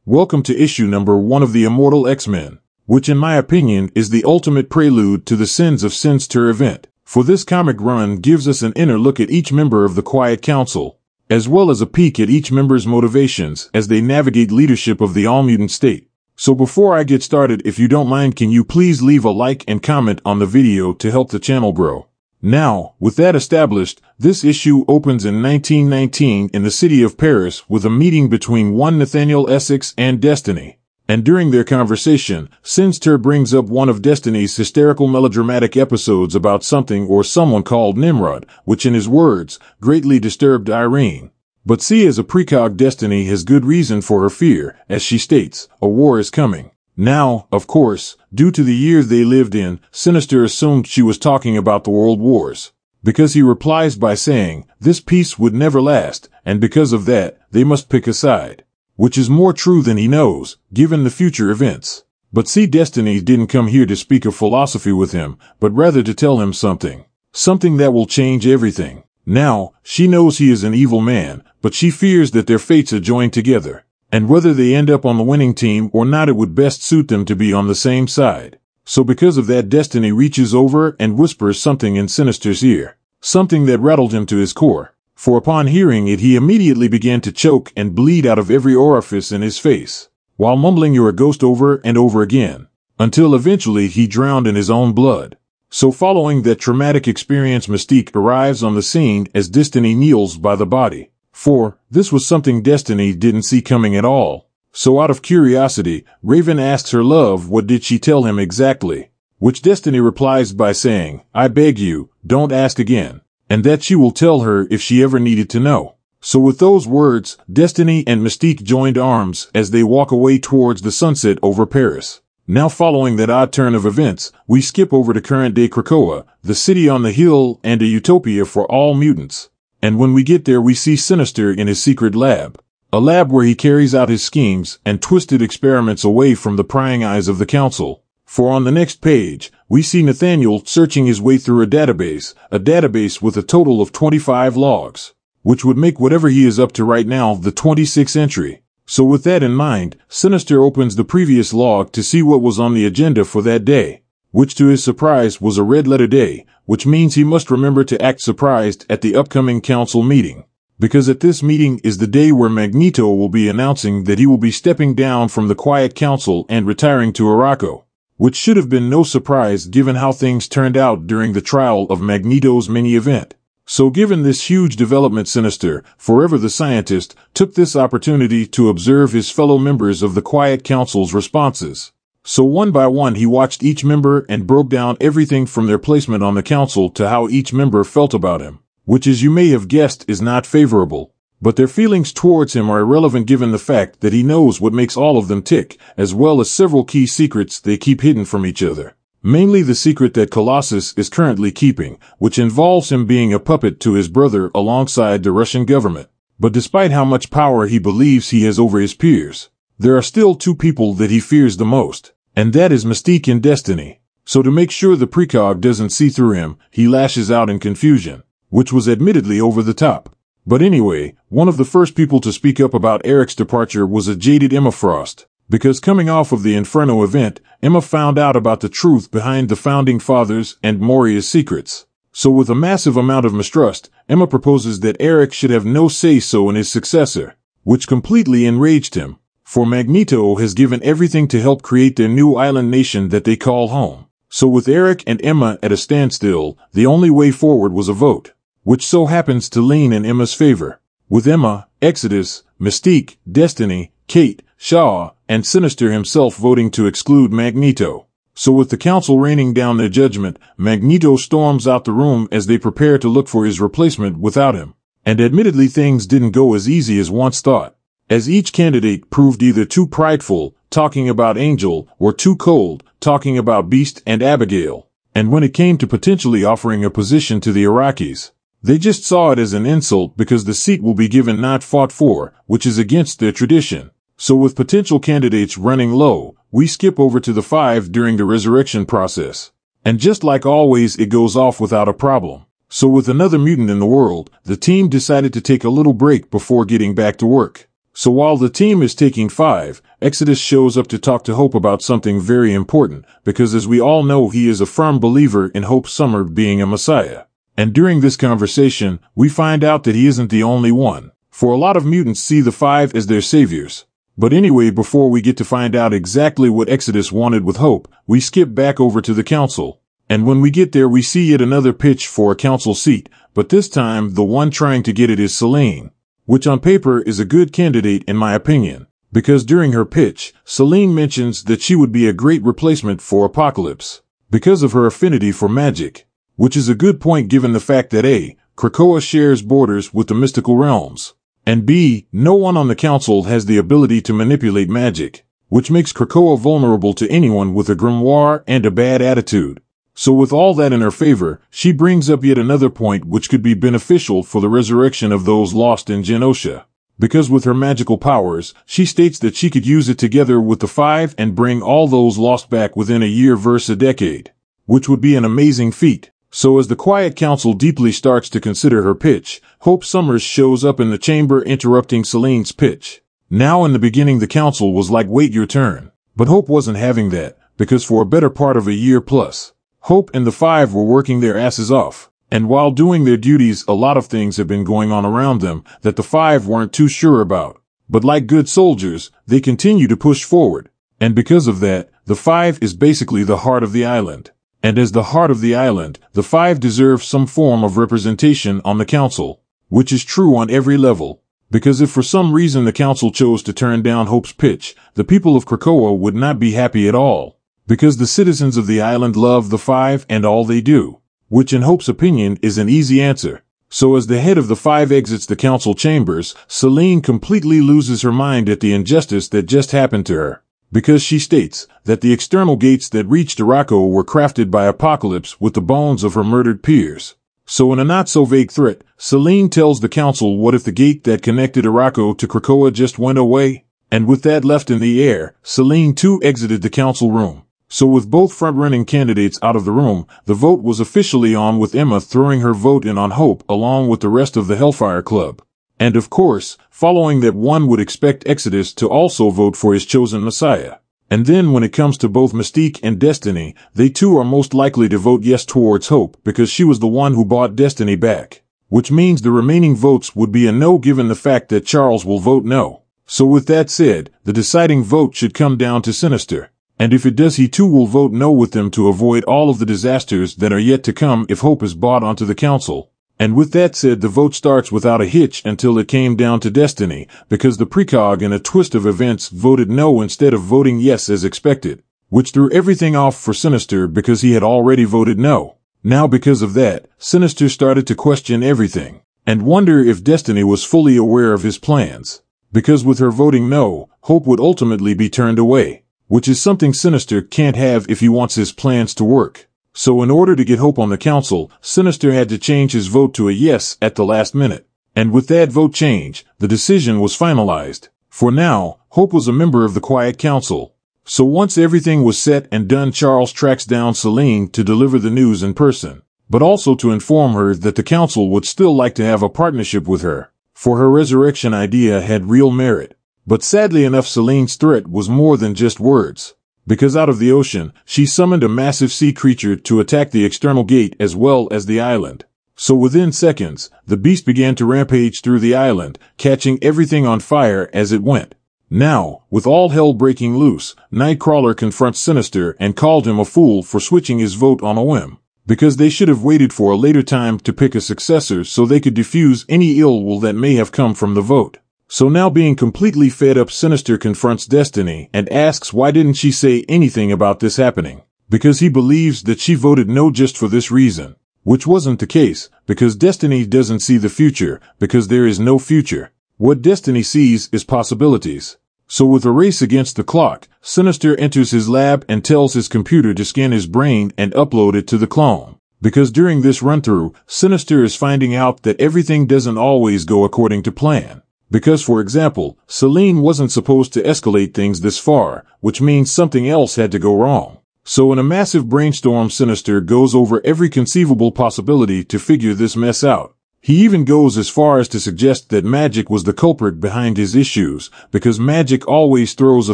Welcome to issue number 1 of the Immortal X-Men, which in my opinion is the ultimate prelude to the Sins of Sinister event, for this comic run gives us an inner look at each member of the Quiet Council, as well as a peek at each member's motivations as they navigate leadership of the all-mutant state. So before I get started, if you don't mind, can you please leave a like and comment on the video to help the channel grow. Now, with that established, this issue opens in 1919 in the city of Paris with a meeting between one Nathaniel Essex and Destiny. And during their conversation, Sinister brings up one of Destiny's hysterical melodramatic episodes about something or someone called Nimrod, which in his words, greatly disturbed Irene. But see, as a precog, Destiny has good reason for her fear, as she states, a war is coming. Now, of course, due to the years they lived in, Sinister assumed she was talking about the world wars, because he replies by saying, this peace would never last, and because of that, they must pick a side. Which is more true than he knows, given the future events. But see, Destiny didn't come here to speak of philosophy with him, but rather to tell him something. Something that will change everything. Now, she knows he is an evil man, but she fears that their fates are joined together. And whether they end up on the winning team or not, it would best suit them to be on the same side. So because of that, Destiny reaches over and whispers something in Sinister's ear. Something that rattled him to his core. For upon hearing it, he immediately began to choke and bleed out of every orifice in his face, while mumbling "You're a ghost" over and over again, until eventually he drowned in his own blood. So following that traumatic experience, Mystique arrives on the scene as Destiny kneels by the body. For this was something Destiny didn't see coming at all. So out of curiosity, Raven asks her love what did she tell him exactly, which Destiny replies by saying, I beg you, don't ask again, and that she will tell her if she ever needed to know. So with those words, Destiny and Mystique joined arms as they walk away towards the sunset over Paris. Now following that odd turn of events, we skip over to current-day Krakoa, the city on the hill and a utopia for all mutants. And when we get there, we see Sinister in his secret lab. A lab where he carries out his schemes and twisted experiments away from the prying eyes of the council. For on the next page, we see Nathaniel searching his way through a database with a total of 25 logs, which would make whatever he is up to right now the 26th entry. So with that in mind, Sinister opens the previous log to see what was on the agenda for that day, which to his surprise was a red letter day, which means he must remember to act surprised at the upcoming council meeting. Because at this meeting is the day where Magneto will be announcing that he will be stepping down from the Quiet Council and retiring to Araco. Which should have been no surprise given how things turned out during the trial of Magneto's mini-event. So given this huge development, Sinister, forever the scientist, took this opportunity to observe his fellow members of the Quiet Council's responses. So one by one he watched each member and broke down everything from their placement on the council to how each member felt about him, which as you may have guessed is not favorable. But their feelings towards him are irrelevant given the fact that he knows what makes all of them tick, as well as several key secrets they keep hidden from each other. Mainly the secret that Colossus is currently keeping, which involves him being a puppet to his brother alongside the Russian government. But despite how much power he believes he has over his peers, there are still two people that he fears the most, and that is Mystique and Destiny. So to make sure the precog doesn't see through him, he lashes out in confusion, which was admittedly over the top. But anyway, one of the first people to speak up about Eric's departure was a jaded Emma Frost, because coming off of the Inferno event, Emma found out about the truth behind the Founding Fathers and Moria's secrets. So with a massive amount of mistrust, Emma proposes that Eric should have no say-so in his successor, which completely enraged him, for Magneto has given everything to help create their new island nation that they call home. So with Eric and Emma at a standstill, the only way forward was a vote, which so happens to lean in Emma's favor, with Emma, Exodus, Mystique, Destiny, Kate, Shaw, and Sinister himself voting to exclude Magneto. So with the council raining down their judgment, Magneto storms out the room as they prepare to look for his replacement without him. And admittedly things didn't go as easy as once thought, as each candidate proved either too prideful, talking about Angel, or too cold, talking about Beast and Abigail. And when it came to potentially offering a position to the Iraqis, they just saw it as an insult because the seat will be given not fought for, which is against their tradition. So with potential candidates running low, we skip over to the 5 during the resurrection process. And just like always, it goes off without a problem. So with another mutant in the world, the team decided to take a little break before getting back to work. So while the team is taking 5, Exodus shows up to talk to Hope about something very important, because as we all know, he is a firm believer in Hope Summer being a messiah. And during this conversation, we find out that he isn't the only one, for a lot of mutants see the 5 as their saviors. But anyway, before we get to find out exactly what Exodus wanted with Hope, we skip back over to the council. And when we get there, we see yet another pitch for a council seat, but this time the one trying to get it is Selene, which on paper is a good candidate in my opinion, because during her pitch, Selene mentions that she would be a great replacement for Apocalypse, because of her affinity for magic, which is a good point given the fact that A, Krakoa shares borders with the mystical realms, and B, no one on the council has the ability to manipulate magic, which makes Krakoa vulnerable to anyone with a grimoire and a bad attitude. So with all that in her favor, she brings up yet another point which could be beneficial for the resurrection of those lost in Genosha. Because with her magical powers, she states that she could use it together with the 5 and bring all those lost back within a year versus a decade, which would be an amazing feat. So as the Quiet Council deeply starts to consider her pitch, Hope Summers shows up in the chamber interrupting Selene's pitch. Now in the beginning the council was like, wait your turn. But Hope wasn't having that, because for a better part of a year plus, Hope and the 5 were working their asses off, and while doing their duties a lot of things have been going on around them that the 5 weren't too sure about. But like good soldiers, they continue to push forward, and because of that, the 5 is basically the heart of the island. And as the heart of the island, the 5 deserve some form of representation on the council, which is true on every level. Because if for some reason the council chose to turn down Hope's pitch, the people of Krakoa would not be happy at all. Because the citizens of the island love the 5 and all they do, which in Hope's opinion is an easy answer. So as the head of the 5 exits the council chambers, Selene completely loses her mind at the injustice that just happened to her. Because she states that the external gates that reached Arakko were crafted by Apocalypse with the bones of her murdered peers. So in a not-so-vague threat, Selene tells the council what if the gate that connected Arakko to Krakoa just went away? And with that left in the air, Selene too exited the council room. So with both front-running candidates out of the room, the vote was officially on with Emma throwing her vote in on Hope along with the rest of the Hellfire Club. And of course, following that one would expect Exodus to also vote for his chosen messiah. And then when it comes to both Mystique and Destiny, they too are most likely to vote yes towards Hope because she was the one who bought Destiny back. Which means the remaining votes would be a no given the fact that Charles will vote no. So with that said, the deciding vote should come down to Sinister. And if it does, he too will vote no with them to avoid all of the disasters that are yet to come if Hope is bought onto the council. And with that said, the vote starts without a hitch until it came down to Destiny, because the precog in a twist of events voted no instead of voting yes as expected, which threw everything off for Sinister because he had already voted no. Now because of that, Sinister started to question everything, and wonder if Destiny was fully aware of his plans. Because with her voting no, Hope would ultimately be turned away, which is something Sinister can't have if he wants his plans to work. So in order to get Hope on the council, Sinister had to change his vote to a yes at the last minute. And with that vote change, the decision was finalized. For now, Hope was a member of the Quiet Council. So once everything was set and done, Charles tracks down Selene to deliver the news in person, but also to inform her that the council would still like to have a partnership with her, for her resurrection idea had real merit. But sadly enough, Selene's threat was more than just words. Because out of the ocean, she summoned a massive sea creature to attack the external gate as well as the island. So within seconds, the beast began to rampage through the island, catching everything on fire as it went. Now, with all hell breaking loose, Nightcrawler confronts Sinister and called him a fool for switching his vote on a whim. Because they should have waited for a later time to pick a successor so they could defuse any ill will that may have come from the vote. So now being completely fed up, Sinister confronts Destiny and asks why didn't she say anything about this happening. Because he believes that she voted no just for this reason. Which wasn't the case, because Destiny doesn't see the future, because there is no future. What Destiny sees is possibilities. So with a race against the clock, Sinister enters his lab and tells his computer to scan his brain and upload it to the clone. Because during this run-through, Sinister is finding out that everything doesn't always go according to plan. Because, for example, Selene wasn't supposed to escalate things this far, which means something else had to go wrong. So in a massive brainstorm, Sinister goes over every conceivable possibility to figure this mess out. He even goes as far as to suggest that magic was the culprit behind his issues, because magic always throws a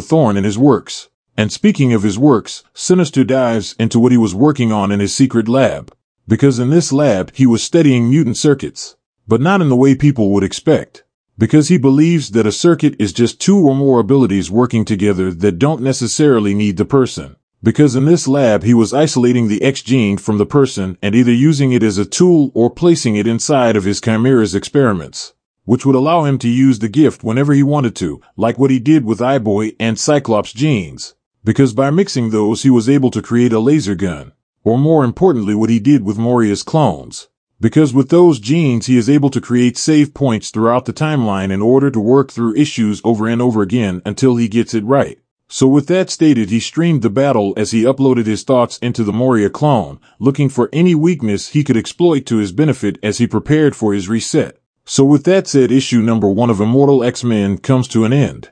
thorn in his works. And speaking of his works, Sinister dives into what he was working on in his secret lab. Because in this lab, he was studying mutant circuits. But not in the way people would expect. Because he believes that a circuit is just two or more abilities working together that don't necessarily need the person. Because in this lab he was isolating the X gene from the person and either using it as a tool or placing it inside of his chimera's experiments, which would allow him to use the gift whenever he wanted to, like what he did with Eye-Boy and Cyclops genes. Because by mixing those he was able to create a laser gun. Or more importantly what he did with Moria's clones. Because with those genes he is able to create save points throughout the timeline in order to work through issues over and over again until he gets it right. So with that stated, he streamed the battle as he uploaded his thoughts into the Moria clone, looking for any weakness he could exploit to his benefit as he prepared for his reset. So with that said, issue number 1 of Immortal X-Men comes to an end.